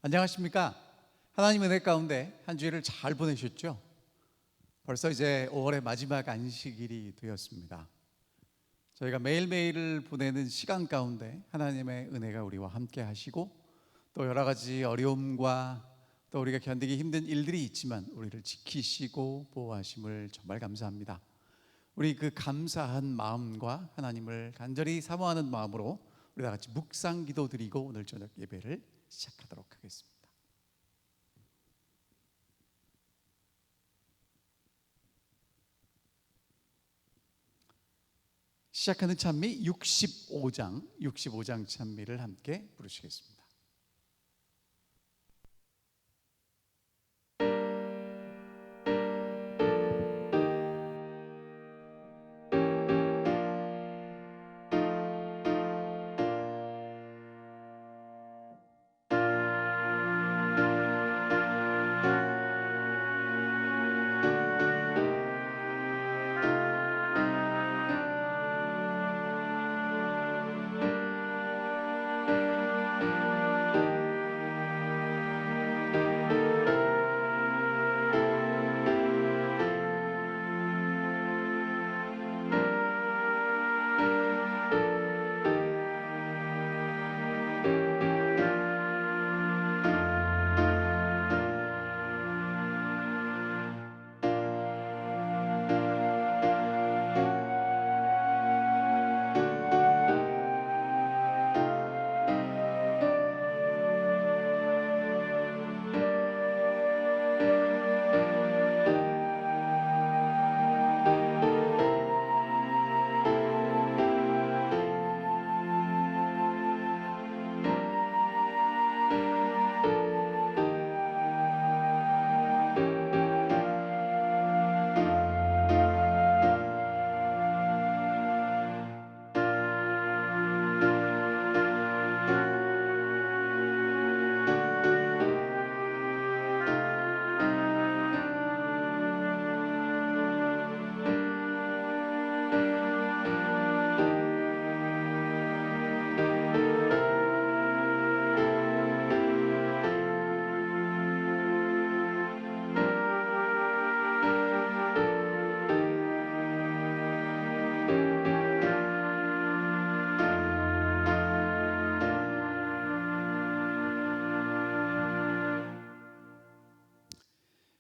안녕하십니까? 하나님 은혜 가운데 한 주일을 잘 보내셨죠? 벌써 이제 5월의 마지막 안식일이 되었습니다. 저희가 매일매일을 보내는 시간 가운데 하나님의 은혜가 우리와 함께 하시고 또 여러 가지 어려움과 또 우리가 견디기 힘든 일들이 있지만 우리를 지키시고 보호하심을 정말 감사합니다. 우리 그 감사한 마음과 하나님을 간절히 사모하는 마음으로 우리 다 같이 묵상 기도 드리고 오늘 저녁 예배를 시작하도록 하겠습니다. 시작하는 찬미 65장 찬미를 함께 부르시겠습니다.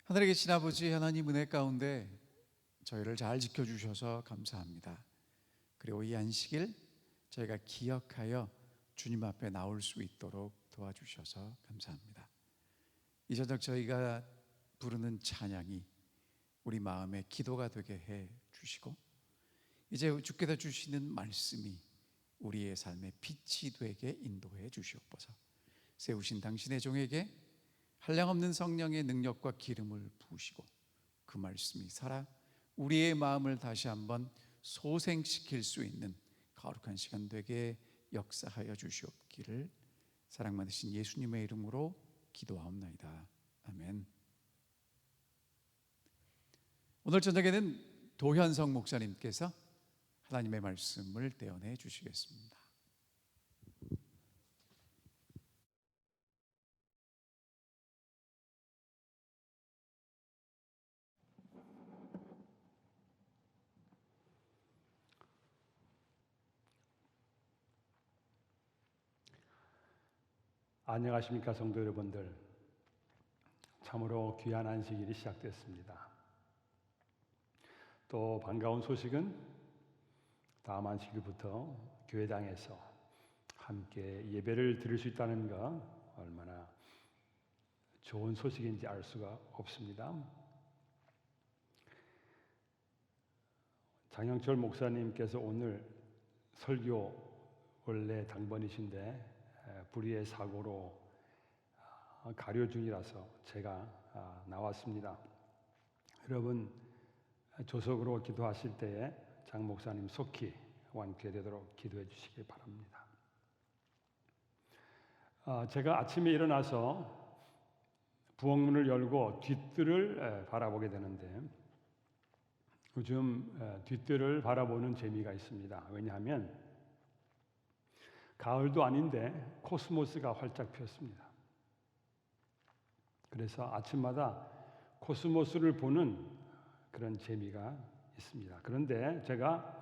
하늘에 계신 아버지 하나님 은혜 가운데 저희를 잘 지켜주셔서 감사합니다. 그리고 이 안식일 저희가 기억하여 주님 앞에 나올 수 있도록 도와주셔서 감사합니다. 이 저녁 저희가 부르는 찬양이 우리 마음의 기도가 되게 해 주시고 이제 주께서 주시는 말씀이 우리의 삶의 빛이 되게 인도해 주시옵소서. 세우신 당신의 종에게 한량없는 성령의 능력과 기름을 부으시고 그 말씀이 살아 우리의 마음을 다시 한번 소생시킬 수 있는 거룩한 시간 되게 역사하여 주시옵기를 사랑 많으신 예수님의 이름으로 기도하옵나이다. 아멘. 오늘 저녁에는 도현성 목사님께서 하나님의 말씀을 떼어내 주시겠습니다. 안녕하십니까 성도 여러분들. 참으로 귀한 안식일이 시작됐습니다. 또 반가운 소식은 다음 안식일부터 교회당에서 함께 예배를 드릴 수 있다는 것, 얼마나 좋은 소식인지 알 수가 없습니다. 장영철 목사님께서 오늘 설교 원래 당번이신데 불의의 사고로 가려 중이라서 제가 나왔습니다. 여러분 조석으로 기도하실 때에 장 목사님 속히 완쾌되도록 기도해 주시기 바랍니다. 제가 아침에 일어나서 부엌문을 열고 뒷뜰을 바라보게 되는데 요즘 뒷뜰을 바라보는 재미가 있습니다. 왜냐하면 가을도 아닌데 코스모스가 활짝 피었습니다. 그래서 아침마다 코스모스를 보는 그런 재미가 있습니다. 그런데 제가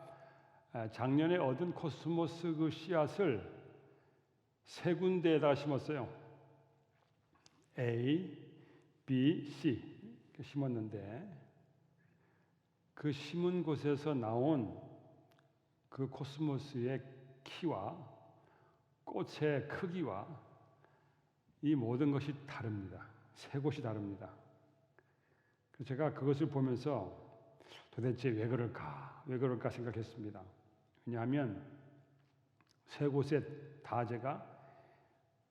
작년에 얻은 코스모스 그 씨앗을 세 군데에다 심었어요. A, B, C 심었는데 그 심은 곳에서 나온 그 코스모스의 키와 꽃의 크기와 이 모든 것이 다릅니다. 세 곳이 다릅니다. 그래서 제가 그것을 보면서 도대체 왜 그럴까 생각했습니다. 왜냐하면 세 곳에 다 제가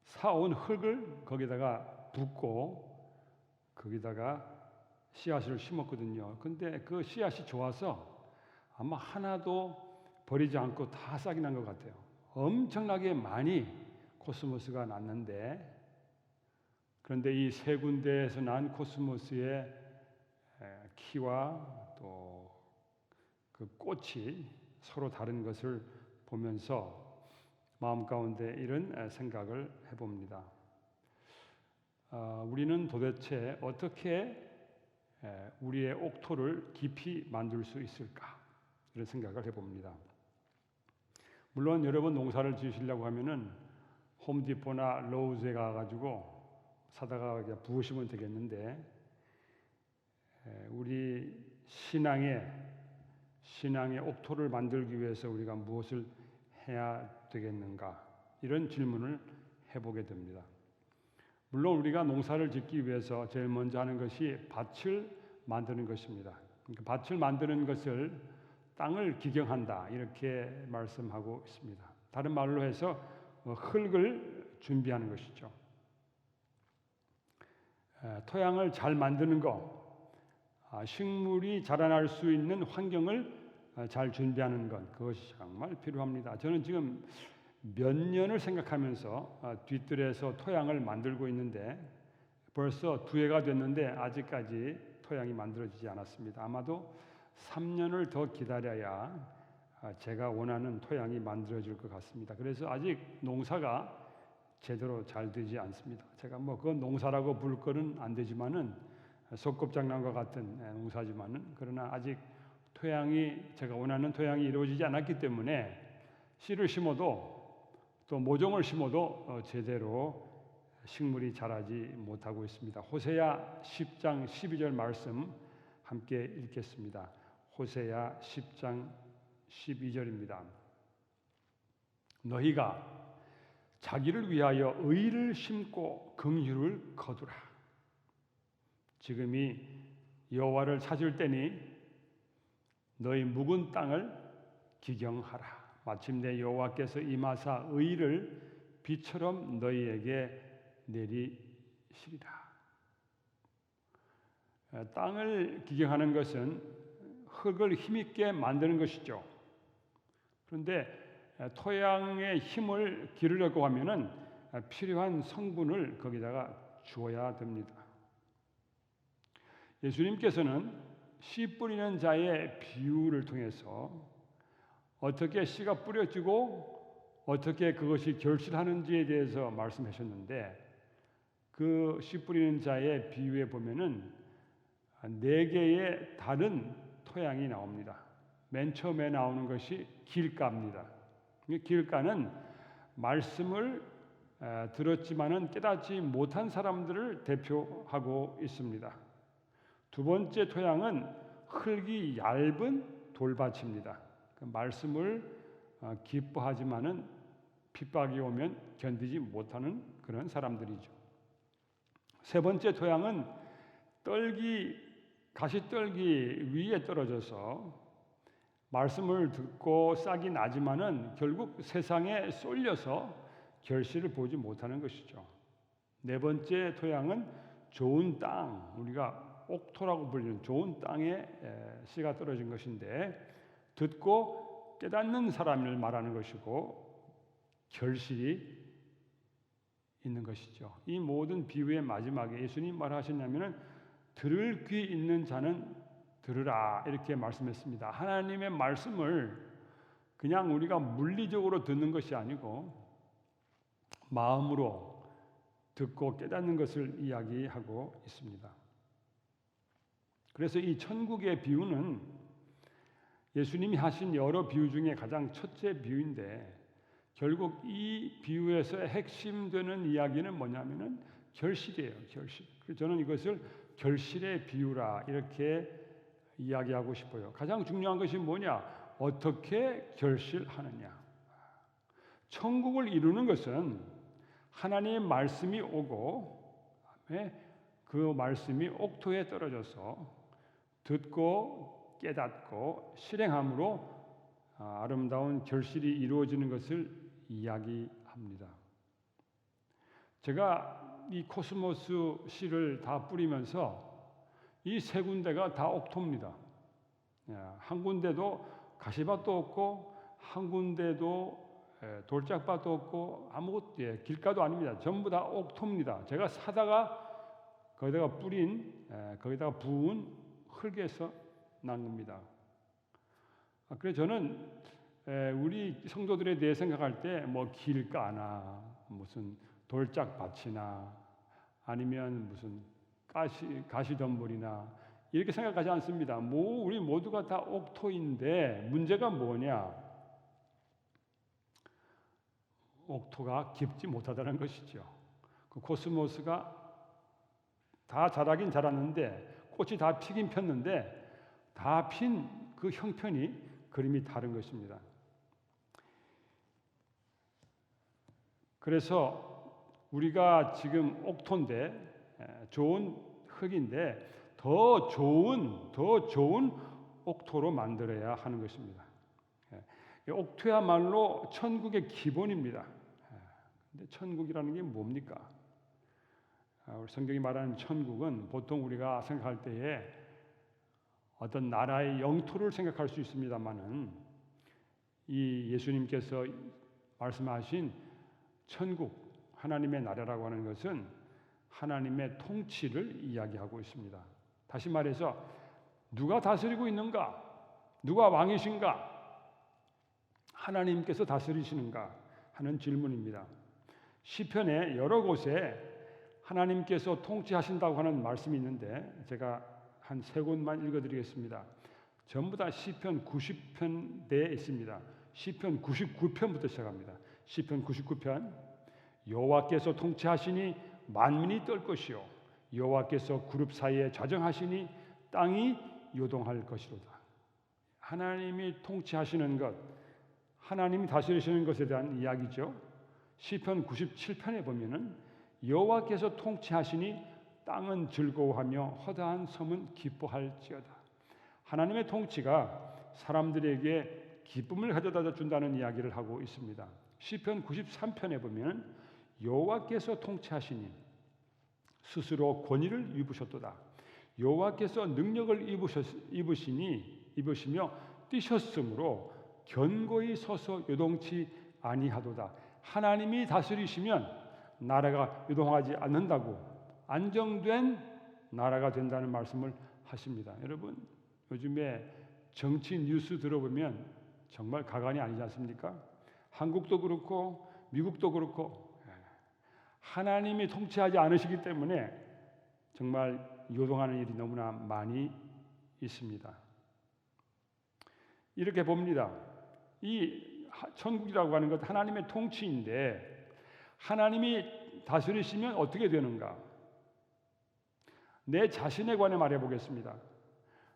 사온 흙을 거기다가 붓고 거기다가 씨앗을 심었거든요. 근데 그 씨앗이 좋아서 아마 하나도 버리지 않고 다 싹이 난 것 같아요. 엄청나게 많이 코스모스가 났는데, 그런데 이 세 군데에서 난 코스모스의 키와 또 그 꽃이 서로 다른 것을 보면서 마음 가운데 이런 생각을 해봅니다. 우리는 도대체 어떻게 우리의 옥토를 깊이 만들 수 있을까? 이런 생각을 해봅니다. 물론 여러분 농사를 지으시려고 하면은 홈디포나 로우즈에 가가지고 사다가 부으시면 되겠는데, 우리 신앙의 옥토를 만들기 위해서 우리가 무엇을 해야 되겠는가? 이런 질문을 해보게 됩니다. 물론 우리가 농사를 짓기 위해서 제일 먼저 하는 것이 밭을 만드는 것입니다. 그러니까 밭을 만드는 것을 땅을 기경한다 이렇게 말씀하고 있습니다. 다른 말로 해서 흙을 준비하는 것이죠. 토양을 잘 만드는 것, 식물이 자라날 수 있는 환경을 잘 준비하는 것, 그것이 정말 필요합니다. 저는 지금 몇 년을 생각하면서 뒤뜰에서 토양을 만들고 있는데 벌써 2해가 됐는데 아직까지 토양이 만들어지지 않았습니다. 아마도 3년을 더 기다려야 제가 원하는 토양이 만들어질 것 같습니다. 그래서 아직 농사가 제대로 잘 되지 않습니다. 제가 그건 농사라고 부를 거는 안 되지만은 소꿉장난과 같은 농사지만은, 그러나 아직 토양이 제가 원하는 토양이 이루어지지 않았기 때문에 씨를 심어도 또 모종을 심어도 제대로 식물이 자라지 못하고 있습니다. 호세야 10장 12절 말씀 함께 읽겠습니다. 호세야 10장 12절입니다. 너희가 자기를 위하여 의를 심고 긍휼을 거두라. 지금이 여호와를 찾을 때니 너희 묵은 땅을 기경하라. 마침내 여호와께서 임하사 의를 비처럼 너희에게 내리시리라. 땅을 기경하는 것은 흙을 힘있게 만드는 것이죠. 그런데 토양의 힘을 기르려고 하면은 필요한 성분을 거기다가 주어야 됩니다. 예수님께서는 씨 뿌리는 자의 비유를 통해서 어떻게 씨가 뿌려지고 어떻게 그것이 결실하는지에 대해서 말씀하셨는데, 그 씨 뿌리는 자의 비유에 보면은 4개의 다른 토양이 나옵니다. 맨 처음에 나오는 것이 길가입니다. 길가는 말씀을 들었지만은 깨닫지 못한 사람들을 대표하고 있습니다. 두 번째 토양은 흙이 얇은 돌밭입니다. 그 말씀을 기뻐하지만은 핍박이 오면 견디지 못하는 그런 사람들이죠. 세 번째 토양은 가시떨기 위에 떨어져서 말씀을 듣고 싹이 나지만은 결국 세상에 쏠려서 결실을 보지 못하는 것이죠. 네 번째 토양은 좋은 땅, 우리가 옥토라고 불리는 좋은 땅에 씨가 떨어진 것인데 듣고 깨닫는 사람을 말하는 것이고 결실이 있는 것이죠. 이 모든 비유의 마지막에 예수님 말하셨냐면은 들을 귀 있는 자는 들으라 이렇게 말씀했습니다. 하나님의 말씀을 그냥 우리가 물리적으로 듣는 것이 아니고 마음으로 듣고 깨닫는 것을 이야기하고 있습니다. 그래서 이 천국의 비유는 예수님이 하신 여러 비유 중에 가장 첫째 비유인데 결국 이 비유에서의 핵심되는 이야기는 뭐냐면은 결실이에요. 결실. 그래서 저는 이것을 결실의 비유라 이렇게 이야기하고 싶어요. 가장 중요한 것이 뭐냐? 어떻게 결실하느냐. 천국을 이루는 것은 하나님의 말씀이 오고 그 말씀이 옥토에 떨어져서 듣고 깨닫고 실행함으로 아름다운 결실이 이루어지는 것을 이야기합니다. 제가 이 코스모스 씨를 다 뿌리면서 이 세 군데가 다 옥토입니다. 한 군데도 가시밭도 없고 한 군데도 돌짝밭도 없고 아무것도 길가도 아닙니다. 전부 다 옥토입니다. 제가 사다가 거기다가 거기다가 부은 흙에서 난 겁니다. 그래서 저는 우리 성도들에 대해 생각할 때 뭐 길가나 무슨 돌짝밭이나 아니면 무슨 가시덤불이나 이렇게 생각하지 않습니다. 우리 모두가 다 옥토인데 문제가 뭐냐? 옥토가 깊지 못하다는 것이죠. 그 코스모스가 다 자라긴 자랐는데 꽃이 다 피긴 폈는데 다 핀 그 형편이 그림이 다른 것입니다. 그래서 우리가 지금 옥토인데 좋은 흙인데 더 좋은 옥토로 만들어야 하는 것입니다. 옥토야말로 천국의 기본입니다. 근데 천국이라는 게 뭡니까? 우리 성경이 말하는 천국은 보통 우리가 생각할 때에 어떤 나라의 영토를 생각할 수 있습니다만은 이 예수님께서 말씀하신 천국, 하나님의 나라라고 하는 것은 하나님의 통치를 이야기하고 있습니다. 다시 말해서 누가 다스리고 있는가? 누가 왕이신가? 하나님께서 다스리시는가? 하는 질문입니다. 시편에 여러 곳에 하나님께서 통치하신다고 하는 말씀이 있는데 제가 한 세 곳만 읽어드리겠습니다. 전부 다 시편 90편대에 있습니다. 시편 99편부터 시작합니다. 시편 99편 여호와께서 통치하시니 만민이 떨 것이요 여호와께서 그룹 사이에 좌정하시니 땅이 요동할 것이로다. 하나님이 통치하시는 것, 하나님이 다스리시는 것에 대한 이야기죠. 시편 97편에 보면은 여호와께서 통치하시니 땅은 즐거워하며 허다한 섬은 기뻐할지어다. 하나님의 통치가 사람들에게 기쁨을 가져다 준다는 이야기를 하고 있습니다. 시편 93편에 보면 여호와께서 통치하시니 스스로 권위를 입으셨도다. 여호와께서 능력을 입으시며 뛰셨으므로 견고히 서서 요동치 아니하도다. 하나님이 다스리시면 나라가 요동하지 않는다고 안정된 나라가 된다는 말씀을 하십니다. 여러분 요즘에 정치 뉴스 들어보면 정말 가관이 아니지 않습니까? 한국도 그렇고 미국도 그렇고 하나님이 통치하지 않으시기 때문에 정말 요동하는 일이 너무나 많이 있습니다. 이렇게 봅니다. 이 천국이라고 하는 것 하나님의 통치인데 하나님이 다스리시면 어떻게 되는가? 내 자신에 관해 말해보겠습니다.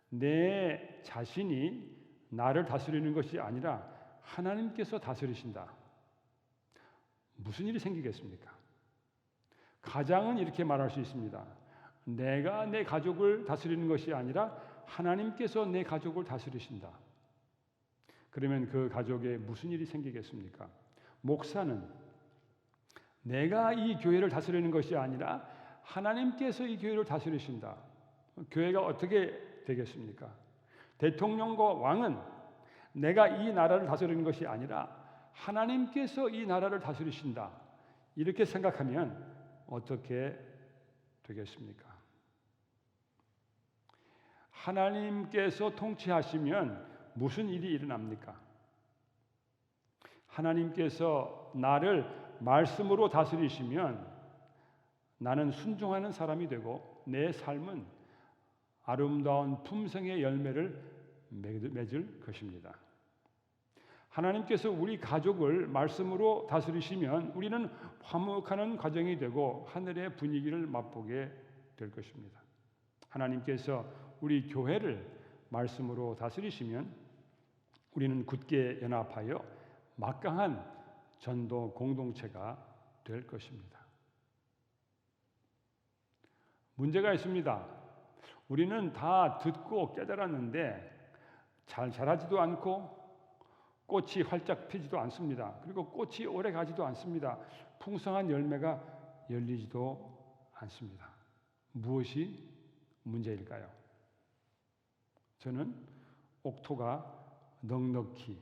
내 자신이 나를 다스리는 것이 아니라 하나님께서 다스리신다. 무슨 일이 생기겠습니까? 가장은 이렇게 말할 수 있습니다. 내가 내 가족을 다스리는 것이 아니라 하나님께서 내 가족을 다스리신다. 그러면 그 가족에 무슨 일이 생기겠습니까? 목사는 내가 이 교회를 다스리는 것이 아니라 하나님께서 이 교회를 다스리신다. 교회가 어떻게 되겠습니까? 대통령과 왕은 내가 이 나라를 다스리는 것이 아니라 하나님께서 이 나라를 다스리신다. 이렇게 생각하면 어떻게 되겠습니까? 하나님께서 통치하시면 무슨 일이 일어납니까? 하나님께서 나를 말씀으로 다스리시면 나는 순종하는 사람이 되고 내 삶은 아름다운 품성의 열매를 맺을 것입니다. 하나님께서 우리 가족을 말씀으로 다스리시면 우리는 화목하는 가정이 되고 하늘의 분위기를 맛보게 될 것입니다. 하나님께서 우리 교회를 말씀으로 다스리시면 우리는 굳게 연합하여 막강한 전도 공동체가 될 것입니다. 문제가 있습니다. 우리는 다 듣고 깨달았는데 잘 자라지도 않고 꽃이 활짝 피지도 않습니다. 그리고 꽃이 오래 가지도 않습니다. 풍성한 열매가 열리지도 않습니다. 무엇이 문제일까요? 저는 옥토가 넉넉히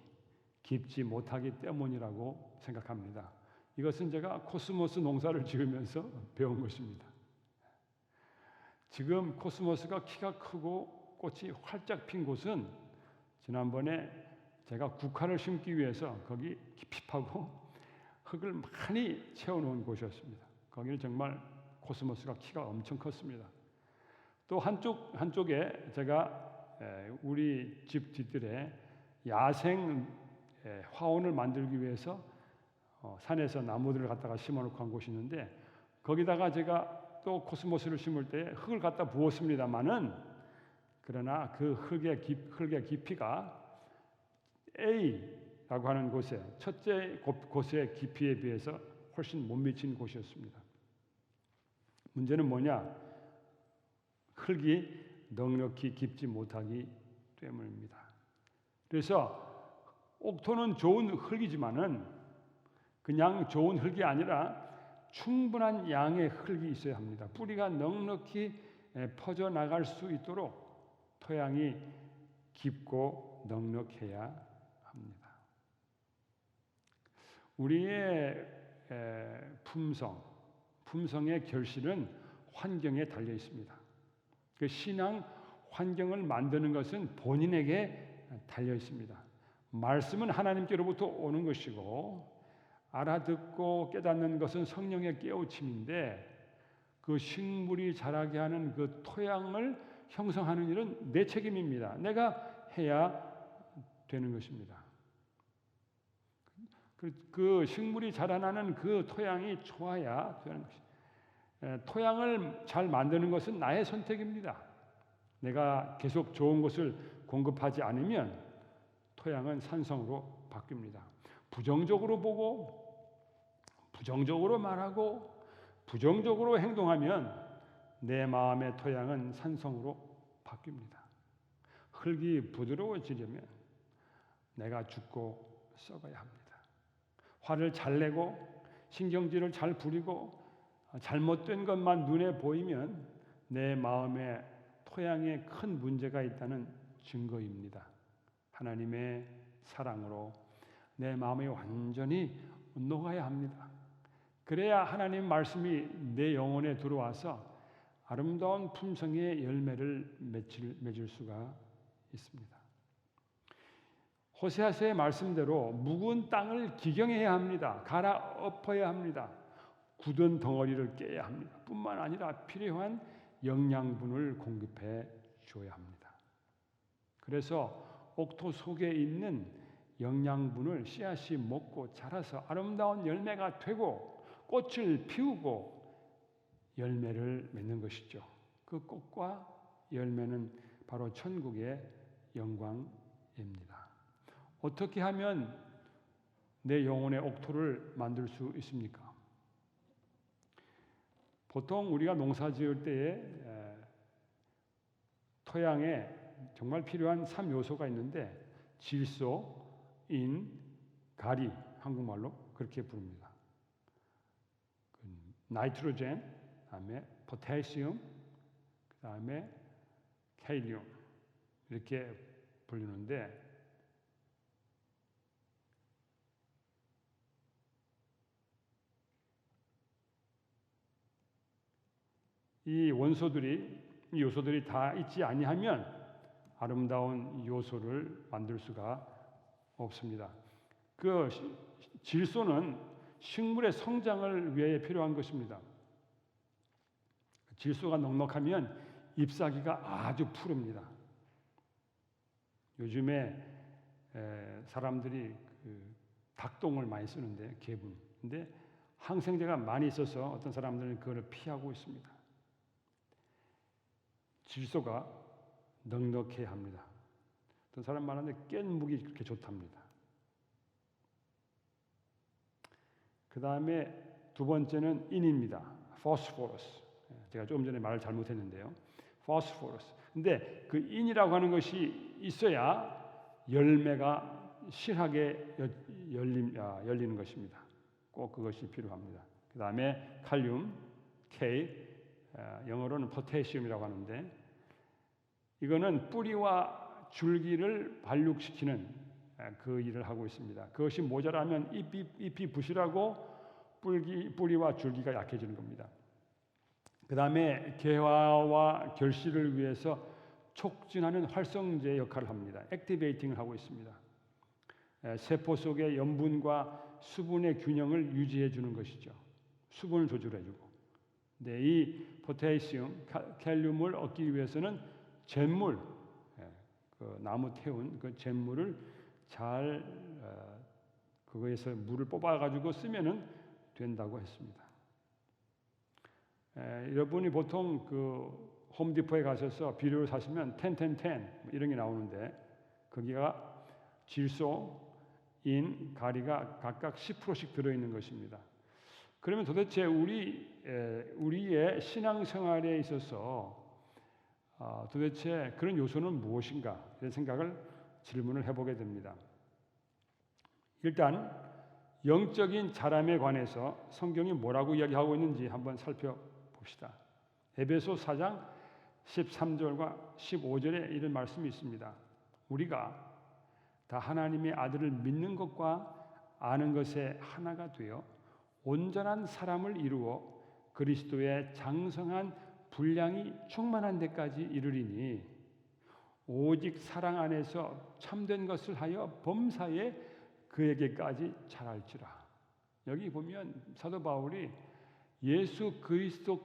깊지 못하기 때문이라고 생각합니다. 이것은 제가 코스모스 농사를 지으면서 배운 것입니다. 지금 코스모스가 키가 크고 꽃이 활짝 핀 곳은 지난번에 제가 국화를 심기 위해서 거기 깊이 파고 흙을 많이 채워놓은 곳이었습니다. 거기는 정말 코스모스가 키가 엄청 컸습니다. 또 한쪽에 제가 우리 집 뒤뜰에 야생 화원을 만들기 위해서 산에서 나무들을 갖다가 심어놓고 한 곳이 있는데 거기다가 제가 또 코스모스를 심을 때 흙을 갖다 부었습니다마는 그러나 그 흙의 깊이가 A라고 하는 곳에 첫째 곳의 깊이에 비해서 훨씬 못 미친 곳이었습니다. 문제는 뭐냐? 흙이 넉넉히 깊지 못하기 때문입니다. 그래서 옥토는 좋은 흙이지만은 그냥 좋은 흙이 아니라 충분한 양의 흙이 있어야 합니다. 뿌리가 넉넉히 퍼져나갈 수 있도록 토양이 깊고 넉넉해야 합니다. 우리의 품성의 결실은 환경에 달려 있습니다. 그 신앙 환경을 만드는 것은 본인에게 달려 있습니다. 말씀은 하나님께로부터 오는 것이고 알아듣고 깨닫는 것은 성령의 깨우침인데 그 식물이 자라게 하는 그 토양을 형성하는 일은 내 책임입니다. 내가 해야 되는 것입니다. 그 식물이 자라나는 그 토양이 좋아야 되는 것입니다. 토양을 잘 만드는 것은 나의 선택입니다. 내가 계속 좋은 것을 공급하지 않으면 토양은 산성으로 바뀝니다. 부정적으로 보고 부정적으로 말하고 부정적으로 행동하면 내 마음의 토양은 산성으로 바뀝니다. 흙이 부드러워지려면 내가 죽고 썩어야 합니다. 화를 잘 내고 신경질을 잘 부리고 잘못된 것만 눈에 보이면 내 마음의 토양에 큰 문제가 있다는 증거입니다. 하나님의 사랑으로 내 마음이 완전히 녹아야 합니다. 그래야 하나님 말씀이 내 영혼에 들어와서 아름다운 품성의 열매를 맺을 수가 있습니다. 호세아서의 말씀대로 묵은 땅을 기경해야 합니다. 갈아엎어야 합니다. 굳은 덩어리를 깨야 합니다. 뿐만 아니라 필요한 영양분을 공급해 줘야 합니다. 그래서 옥토 속에 있는 영양분을 씨앗이 먹고 자라서 아름다운 열매가 되고 꽃을 피우고 열매를 맺는 것이죠. 그 꽃과 열매는 바로 천국의 영광입니다. 어떻게 하면 내 영혼의 옥토를 만들 수 있습니까? 보통 우리가 농사 지을 때에 토양에 정말 필요한 3요소가 있는데 질소, 인, 가리, 한국말로 그렇게 부릅니다. 나이트로젠, 그다음에 포타시움, 그다음에 칼륨 이렇게 부르는데 이 요소들이 다 있지 아니하면 아름다운 요소를 만들 수가 없습니다. 그 질소는 식물의 성장을 위해 필요한 것입니다. 질소가 넉넉하면 잎사귀가 아주 푸릅니다. 요즘에 사람들이 닭똥을 많이 쓰는데 개분. 근데 항생제가 많이 있어서 어떤 사람들은 그걸 피하고 있습니다. 질소가 넉넉해야 합니다. 어떤 사람 말하는데 깻묵이 그렇게 좋답니다. 그 다음에 두 번째는 인입니다. 포스포러스. 제가 조금 전에 말을 잘못했는데요. 포스포러스. 근데 그 인이라고 하는 것이 있어야 열매가 실하게 열리는 것입니다. 꼭 그것이 필요합니다. 그 다음에 칼륨, K, 영어로는 포태시움이라고 하는데 이거는 뿌리와 줄기를 발육시키는 그 일을 하고 있습니다. 그것이 모자라면 잎이 부실하고 뿌리와 줄기가 약해지는 겁니다. 그 다음에 개화와 결실을 위해서 촉진하는 활성제 역할을 합니다. 액티베이팅을 하고 있습니다. 세포 속의 염분과 수분의 균형을 유지해 주는 것이죠. 수분을 조절해 주고. 근데 이 포타시움, 칼륨을 얻기 위해서는 잿물, 그 나무 태운 그 잿물을 잘 그거에서 물을 뽑아 가지고 쓰면은 된다고 했습니다. 여러분이 보통 그 홈디포에 가셔서 비료를 사시면 10 이런 게 나오는데 거기가 질소, 인, 가리가 각각 10%씩 들어있는 것입니다. 그러면 도대체 우리의 신앙생활에 있어서 도대체 그런 요소는 무엇인가? 이런 질문을 해보게 됩니다. 일단 영적인 자람에 관해서 성경이 뭐라고 이야기하고 있는지 한번 살펴봅시다. 에베소 4장 13절과 15절에 이런 말씀이 있습니다. 우리가 다 하나님의 아들을 믿는 것과 아는 것에 하나가 되어 온전한 사람을 이루어 그리스도의 장성한 분량이 충만한 데까지 이르리니 오직 사랑 안에서 참된 것을 하여 범사에 그에게까지 자랄지라. 여기 보면 사도 바울이 예수 그리스도에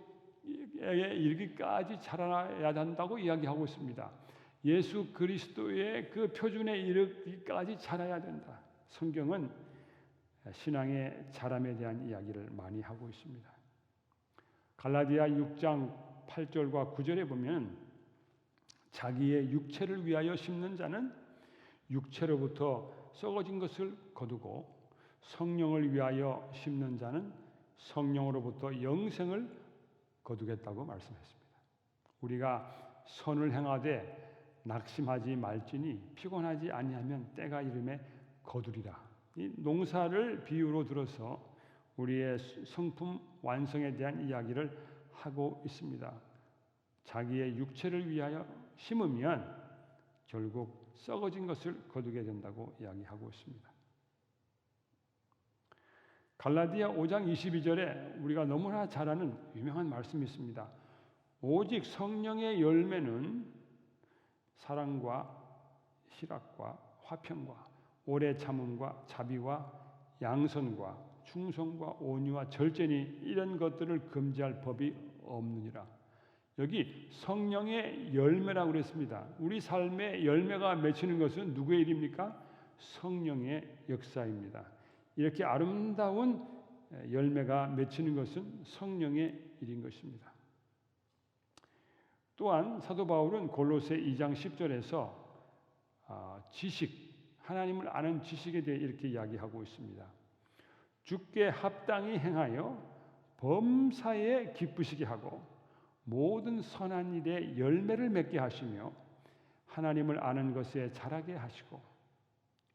이르기까지 자라야 한다고 이야기하고 있습니다. 예수 그리스도의 그 표준에 이르기까지 자라야 된다. 성경은 신앙의 자람에 대한 이야기를 많이 하고 있습니다. 갈라디아 6장 8절과 9절에 보면 자기의 육체를 위하여 심는 자는 육체로부터 썩어진 것을 거두고 성령을 위하여 심는 자는 성령으로부터 영생을 거두겠다고 말씀했습니다. 우리가 선을 행하되 낙심하지 말지니 피곤하지 아니하면 때가 이름에 거두리라. 이 농사를 비유로 들어서 우리의 성품 완성에 대한 이야기를 하고 있습니다. 자기의 육체를 위하여 심으면 결국 썩어진 것을 거두게 된다고 이야기하고 있습니다. 갈라디아 5장 22절에 우리가 너무나 잘 아는 유명한 말씀이 있습니다. 오직 성령의 열매는 사랑과 희락과 화평과 오래 참음과 자비와 양선과 충성과 온유와 절제니 이런 것들을 금지할 법이 없느니라. 여기 성령의 열매라고 그랬습니다. 우리 삶의 열매가 맺히는 것은 누구의 일입니까? 성령의 역사입니다. 이렇게 아름다운 열매가 맺히는 것은 성령의 일인 것입니다. 또한 사도 바울은 골로새 2장 10절에서 지식, 하나님을 아는 지식에 대해 이렇게 이야기하고 있습니다. 주께 합당히 행하여 범사에 기쁘시게 하고 모든 선한 일에 열매를 맺게 하시며 하나님을 아는 것에 자라게 하시고,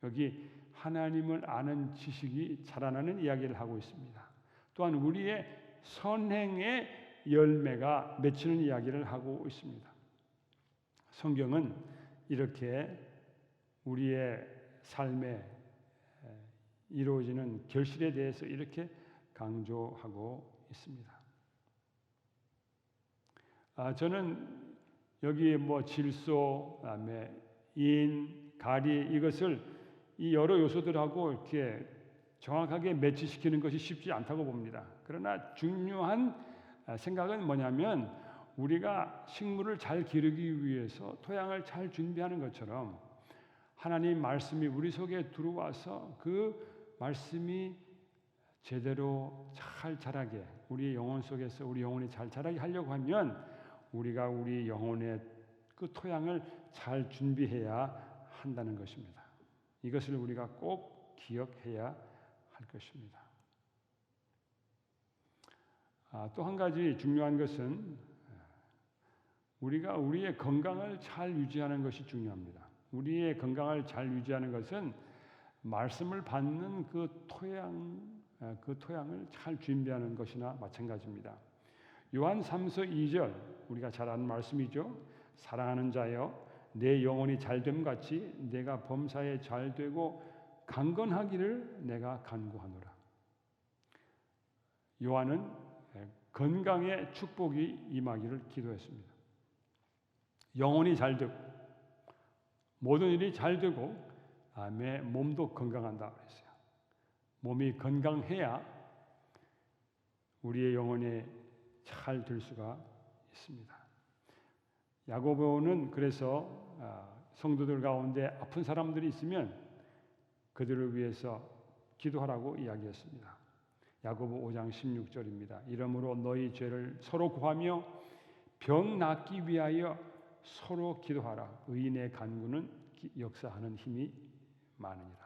여기 하나님을 아는 지식이 자라나는 이야기를 하고 있습니다. 또한 우리의 선행의 열매가 맺히는 이야기를 하고 있습니다. 성경은 이렇게 우리의 삶에 이루어지는 결실에 대해서 이렇게 강조하고 있습니다. 저는 여기 질소, 그다음에 인, 가리 이것을 이 여러 요소들하고 이렇게 정확하게 매치시키는 것이 쉽지 않다고 봅니다. 그러나 중요한 생각은 뭐냐면 우리가 식물을 잘 기르기 위해서 토양을 잘 준비하는 것처럼 하나님 말씀이 우리 속에 들어와서 그 말씀이 제대로 잘 자라게, 우리 영혼 속에서 우리 영혼이 잘 자라게 하려고 하면 우리가 우리 영혼의 그 토양을 잘 준비해야 한다는 것입니다. 이것을 우리가 꼭 기억해야 할 것입니다. 또 한 가지 중요한 것은 우리가 우리의 건강을 잘 유지하는 것이 중요합니다. 우리의 건강을 잘 유지하는 것은 말씀을 받는 그 토양을 잘 준비하는 것이나 마찬가지입니다. 요한 3서 2절 우리가 잘 아는 말씀이죠. 사랑하는 자여 내 영혼이 잘됨 같이 내가 범사에 잘되고 강건하기를 내가 간구하노라. 요한은 건강의 축복이 임하기를 기도했습니다. 영혼이 잘되고 모든 일이 잘되고 다음에 몸도 건강한다 그랬어요. 몸이 건강해야 우리의 영혼이 잘 될 수가 있습니다. 야고보는 그래서 성도들 가운데 아픈 사람들이 있으면 그들을 위해서 기도하라고 이야기했습니다. 야고보 5장 16절입니다. 이러므로 너희 죄를 서로 구하며 병 낫기 위하여 서로 기도하라. 의인의 간구는 역사하는 힘이 많으니라.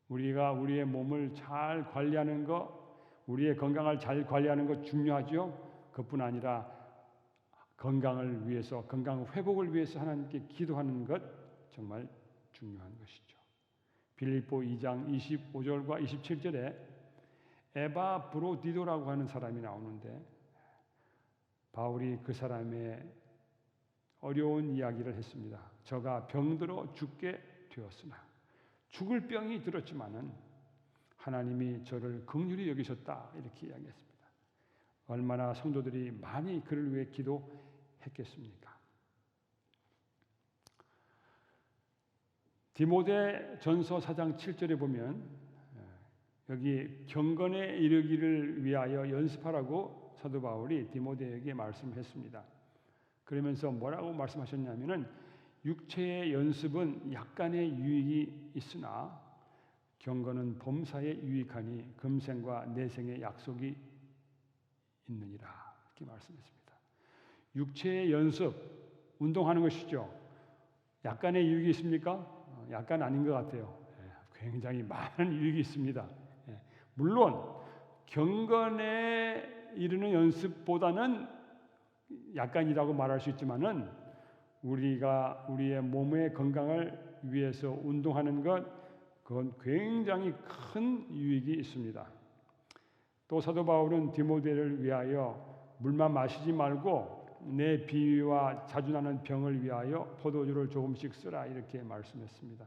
우리가 우리의 몸을 잘 관리하는 것, 우리의 건강을 잘 관리하는 것 중요하죠. 그뿐 아니라 건강을 위해서, 건강 회복을 위해서 하나님께 기도하는 것 정말 중요한 것이죠. 빌립보 2장 25절과 27절에 에바 브로디도라고 하는 사람이 나오는데 바울이 그 사람의 어려운 이야기를 했습니다. 저가 병들어 죽게 되었으나 죽을 병이 들었지만은 하나님이 저를 긍휼히 여기셨다 이렇게 이야기했습니다. 얼마나 성도들이 많이 그를 위해 기도했겠습니까? 디모데 전서 4장 7절에 보면 여기 경건에 이르기를 위하여 연습하라고 사도 바울이 디모데에게 말씀했습니다. 그러면서 뭐라고 말씀하셨냐면은 육체의 연습은 약간의 유익이 있으나 경건은 범사에 유익하니 금생과 내생의 약속이 있느니라 이렇게 말씀했습니다. 육체의 연습, 운동하는 것이죠. 약간의 유익이 있습니까? 약간 아닌 것 같아요. 굉장히 많은 유익이 있습니다. 물론 경건에 이르는 연습보다는 약간이라고 말할 수 있지만은 우리가 우리의 몸의 건강을 위해서 운동하는 것 그건 굉장히 큰 유익이 있습니다. 또 사도 바울은 디모데를 위하여 물만 마시지 말고 내 비위와 자주 나는 병을 위하여 포도주를 조금씩 쓰라 이렇게 말씀했습니다.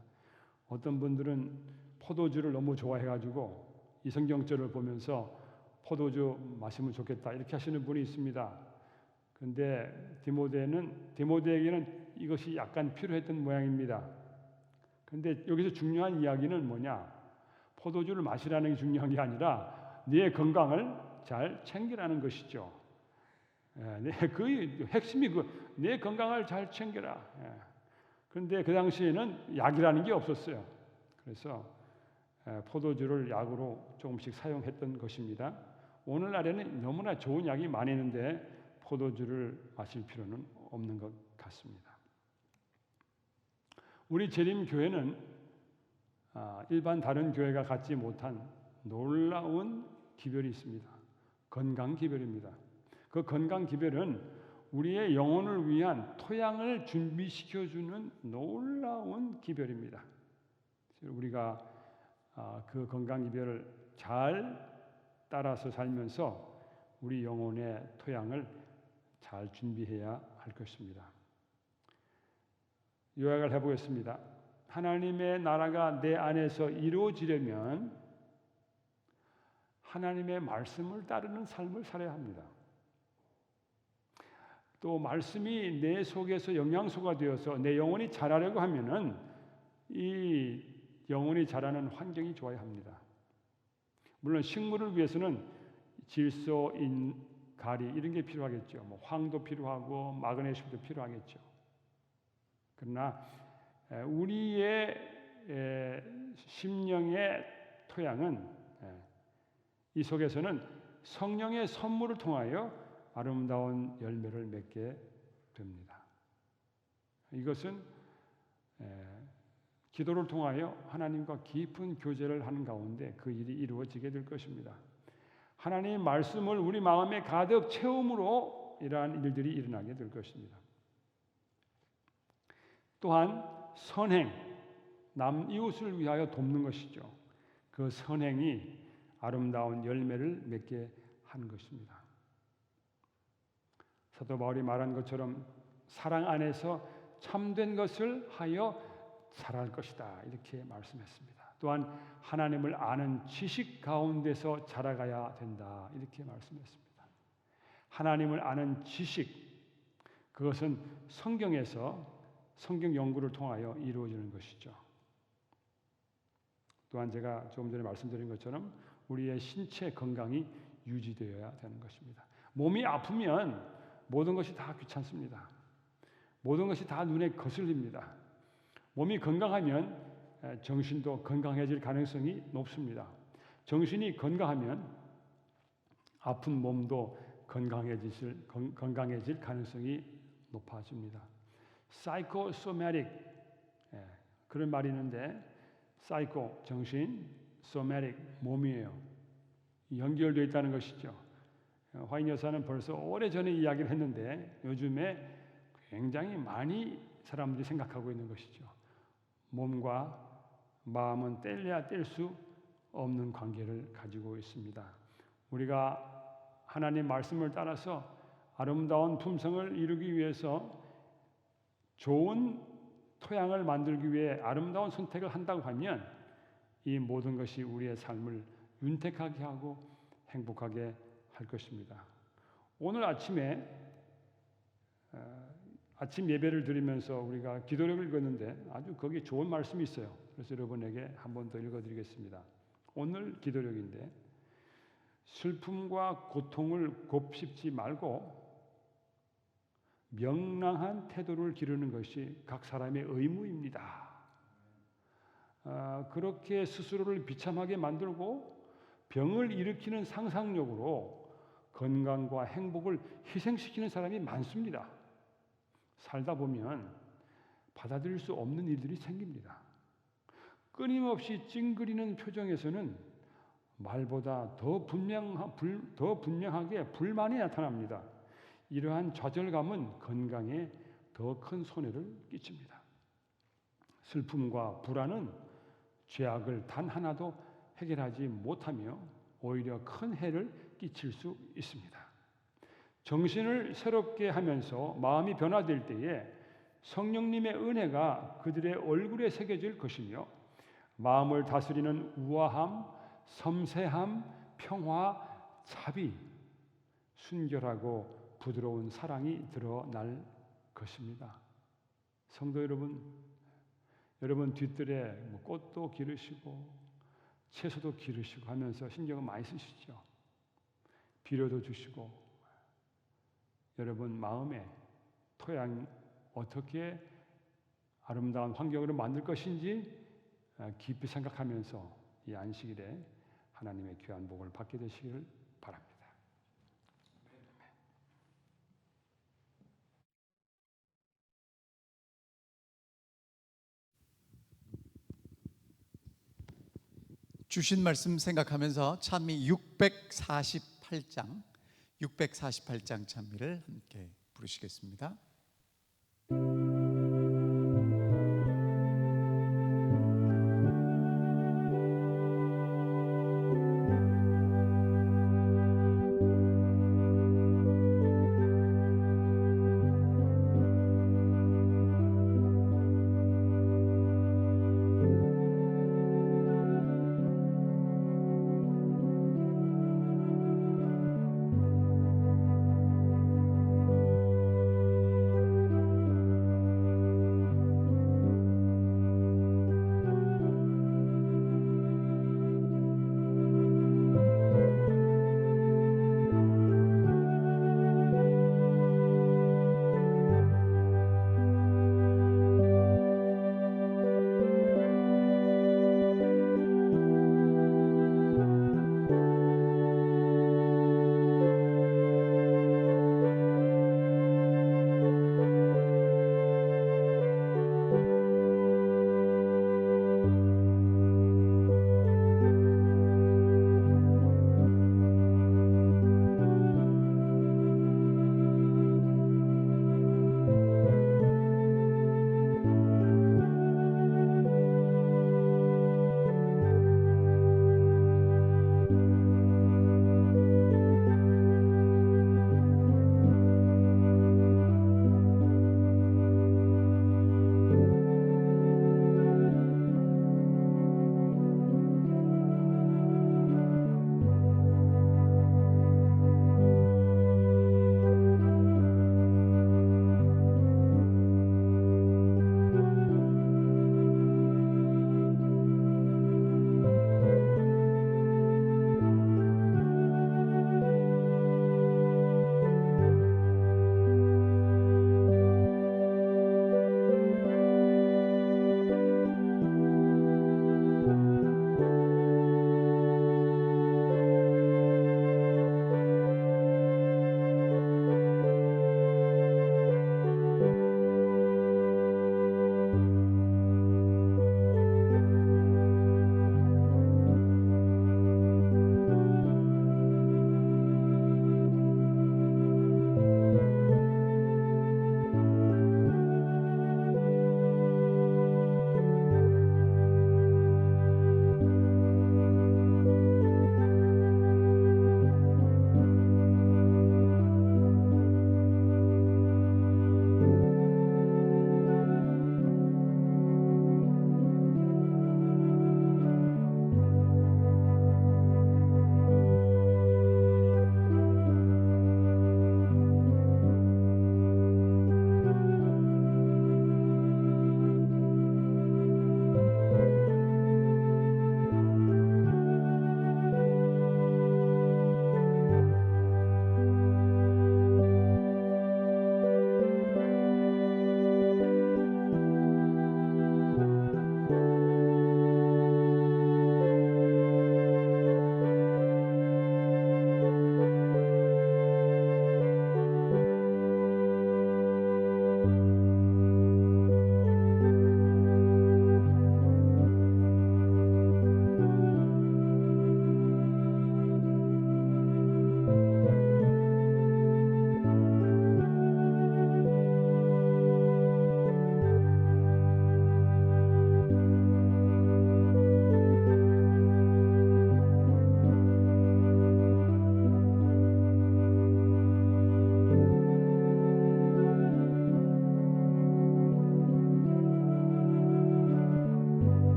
어떤 분들은 포도주를 너무 좋아해가지고 이 성경절을 보면서 포도주 마시면 좋겠다 이렇게 하시는 분이 있습니다. 그런데 디모데에게는 이것이 약간 필요했던 모양입니다. 그런데 여기서 중요한 이야기는 뭐냐? 포도주를 마시라는 게 중요한 게 아니라 네 건강을 잘 챙기라는 것이죠. 그 핵심이 내 건강을 잘 챙겨라. 그런데 그 당시에는 약이라는 게 없었어요. 그래서 포도주를 약으로 조금씩 사용했던 것입니다. 오늘날에는 너무나 좋은 약이 많이 있는데 포도주를 마실 필요는 없는 것 같습니다. 우리 재림교회는 일반 다른 교회가 갖지 못한 놀라운 기별이 있습니다. 건강 기별입니다. 그 건강 기별은 우리의 영혼을 위한 토양을 준비시켜주는 놀라운 기별입니다. 우리가 그 건강 기별을 잘 따라서 살면서 우리 영혼의 토양을 잘 준비해야 할 것입니다. 요약을 해보겠습니다. 하나님의 나라가 내 안에서 이루어지려면 하나님의 말씀을 따르는 삶을 살아야 합니다. 또 말씀이 내 속에서 영양소가 되어서 내 영혼이 자라려고 하면은 이 영혼이 자라는 환경이 좋아야 합니다. 물론 식물을 위해서는 질소, 가리 이런 게 필요하겠죠. 뭐 황도 필요하고 마그네슘도 필요하겠죠. 그러나 우리의 심령의 토양은 이 속에서는 성령의 선물을 통하여 아름다운 열매를 맺게 됩니다. 이것은 기도를 통하여 하나님과 깊은 교제를 하는 가운데 그 일이 이루어지게 될 것입니다. 하나님의 말씀을 우리 마음에 가득 채움으로 이러한 일들이 일어나게 될 것입니다. 또한 선행, 남 이웃을 위하여 돕는 것이죠. 그 선행이 아름다운 열매를 맺게 하는 것입니다. 사도 바울이 말한 것처럼 사랑 안에서 참된 것을 하여 살아갈 것이다 이렇게 말씀했습니다. 또한 하나님을 아는 지식 가운데서 자라가야 된다 이렇게 말씀했습니다. 하나님을 아는 지식, 그것은 성경에서 성경 연구를 통하여 이루어지는 것이죠. 또한 제가 조금 전에 말씀드린 것처럼 우리의 신체 건강이 유지되어야 되는 것입니다. 몸이 아프면 모든 것이 다 귀찮습니다. 모든 것이 다 눈에 거슬립니다. 몸이 건강하면 정신도 건강해질 가능성이 높습니다. 정신이 건강하면 아픈 몸도 건강해질 가능성이 높아집니다. 사이코소매틱, 그런 말이 있는데 사이코 정신, 소매틱 몸이에요. 연결되어 있다는 것이죠. 화인 여사는 벌써 오래전에 이야기를 했는데 요즘에 굉장히 많이 사람들이 생각하고 있는 것이죠. 몸과 마음은 뗄래야 뗄 수 없는 관계를 가지고 있습니다. 우리가 하나님 말씀을 따라서 아름다운 품성을 이루기 위해서 좋은 토양을 만들기 위해 아름다운 선택을 한다고 하면 이 모든 것이 우리의 삶을 윤택하게 하고 행복하게 할 것입니다. 오늘 아침에 아침 예배를 드리면서 우리가 기도력을 읽었는데 아주 거기에 좋은 말씀이 있어요. 그래서 여러분에게 한 번 더 읽어드리겠습니다. 오늘 기도력인데 슬픔과 고통을 곱씹지 말고 명랑한 태도를 기르는 것이 각 사람의 의무입니다. 그렇게 스스로를 비참하게 만들고 병을 일으키는 상상력으로 건강과 행복을 희생시키는 사람이 많습니다. 살다 보면 받아들일 수 없는 일들이 생깁니다. 끊임없이 찡그리는 표정에서는 말보다 더 분명하게 불만이 나타납니다. 이러한 좌절감은 건강에 더 큰 손해를 끼칩니다. 슬픔과 불안은 죄악을 단 하나도 해결하지 못하며 오히려 큰 해를 끼칠 수 있습니다. 정신을 새롭게 하면서 마음이 변화될 때에 성령님의 은혜가 그들의 얼굴에 새겨질 것이며 마음을 다스리는 우아함, 섬세함, 평화, 자비, 순결하고 부드러운 사랑이 드러날 것입니다. 성도 여러분 뒤뜰에 꽃도 기르시고 채소도 기르시고 하면서 신경을 많이 쓰시죠. 비료도 주시고 여러분 마음의 토양 어떻게 아름다운 환경으로 만들 것인지 깊이 생각하면서 이 안식일에 하나님의 귀한 복을 받게 되시기를 바랍니다. 주신 말씀 생각하면서 찬미 648장 찬미를 함께 부르시겠습니다.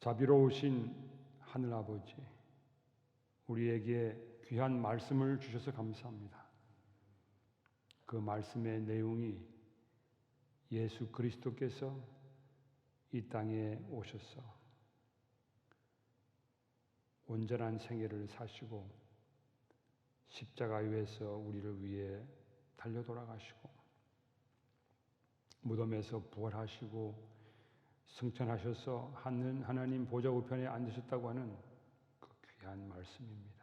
자비로우신 하늘 아버지, 우리에게 귀한 말씀을 주셔서 감사합니다. 그 말씀의 내용이 예수 그리스도께서 이 땅에 오셔서 온전한 생애를 사시고 십자가 위에서 우리를 위해 달려 돌아가시고 무덤에서 부활하시고 승천하셔서 하나님 보좌 우편에 앉으셨다고 하는 그 귀한 말씀입니다.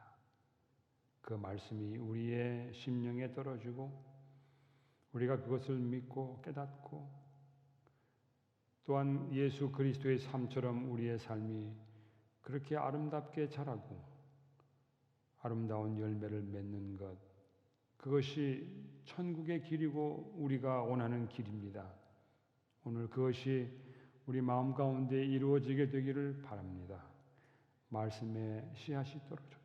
그 말씀이 우리의 심령에 떨어지고 우리가 그것을 믿고 깨닫고 또한 예수 그리스도의 삶처럼 우리의 삶이 그렇게 아름답게 자라고 아름다운 열매를 맺는 것, 그것이 천국의 길이고 우리가 원하는 길입니다. 오늘 그것이 우리 마음 가운데 이루어지게 되기를 바랍니다. 말씀에 씨앗이 떨어져.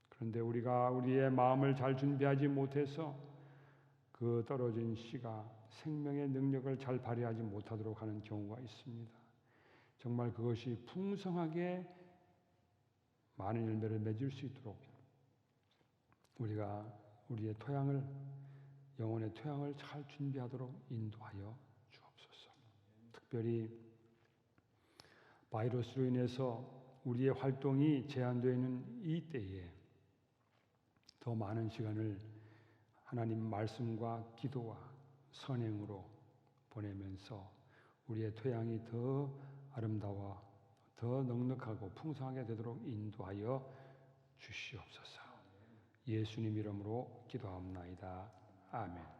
그런데 우리가 우리의 마음을 잘 준비하지 못해서 그 떨어진 씨가 생명의 능력을 잘 발휘하지 못하도록 하는 경우가 있습니다. 정말 그것이 풍성하게 많은 열매를 맺을 수 있도록 우리가 우리의 토양을, 영혼의 토양을 잘 준비하도록 인도하여 주옵소서. 특별히 바이러스로 인해서 우리의 활동이 제한되어 있는 이 때에 더 많은 시간을 하나님 말씀과 기도와 선행으로 보내면서 우리의 토양이 더 아름다워 더 넉넉하고 풍성하게 되도록 인도하여 주시옵소서. 예수님 이름으로 기도하옵나이다. 아멘.